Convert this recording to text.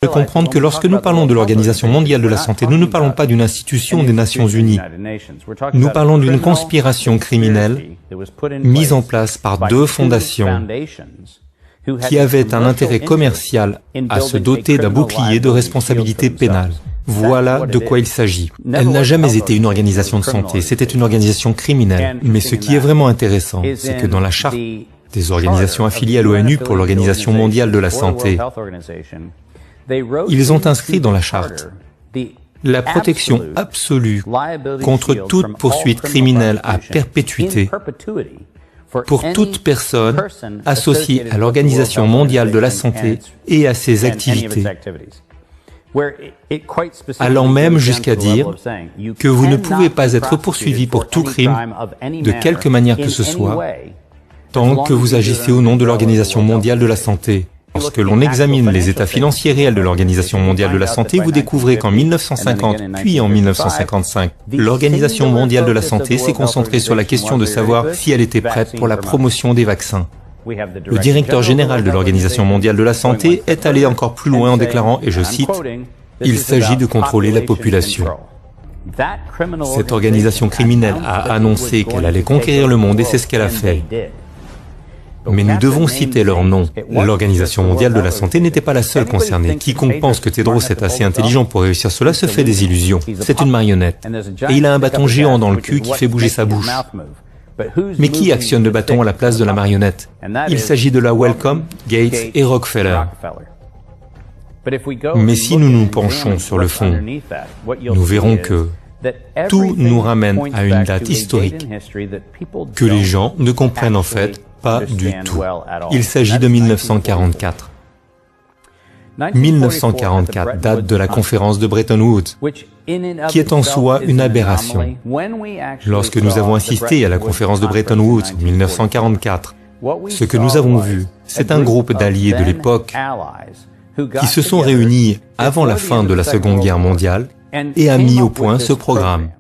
de comprendre que lorsque nous parlons de l'Organisation mondiale de la santé, nous ne parlons pas d'une institution des Nations Unies. Nous parlons d'une conspiration criminelle mise en place par deux fondations qui avaient un intérêt commercial à se doter d'un bouclier de responsabilité pénale. Voilà de quoi il s'agit. Elle n'a jamais été une organisation de santé, c'était une organisation criminelle. Mais ce qui est vraiment intéressant, c'est que dans la charte des organisations affiliées à l'ONU pour l'Organisation mondiale de la santé, ils ont inscrit dans la charte la protection absolue contre toute poursuite criminelle à perpétuité pour toute personne associée à l'Organisation mondiale de la santé et à ses activités, allant même jusqu'à dire que vous ne pouvez pas être poursuivi pour tout crime de quelque manière que ce soit, tant que vous agissez au nom de l'Organisation mondiale de la santé. Lorsque l'on examine les états financiers réels de l'Organisation mondiale de la santé, vous découvrez qu'en 1950, puis en 1955, l'Organisation mondiale de la santé s'est concentrée sur la question de savoir si elle était prête pour la promotion des vaccins. Le directeur général de l'Organisation mondiale de la santé est allé encore plus loin en déclarant, et je cite, « Il s'agit de contrôler la population ». Cette organisation criminelle a annoncé qu'elle allait conquérir le monde et c'est ce qu'elle a fait. Mais nous devons citer leur nom. L'Organisation mondiale de la santé n'était pas la seule concernée. Quiconque pense que Tedros est assez intelligent pour réussir cela se fait des illusions. C'est une marionnette. Et il a un bâton géant dans le cul qui fait bouger sa bouche. Mais qui actionne le bâton à la place de la marionnette? Il s'agit de la Wellcome, Gates et Rockefeller. Mais si nous nous penchons sur le fond, nous verrons que tout nous ramène à une date historique que les gens ne comprennent en fait pas du tout. Il s'agit de 1944. 1944 date de la conférence de Bretton Woods, qui est en soi une aberration. Lorsque nous avons assisté à la conférence de Bretton Woods en 1944, ce que nous avons vu, c'est un groupe d'alliés de l'époque qui se sont réunis avant la fin de la Seconde Guerre mondiale et a mis au point ce programme.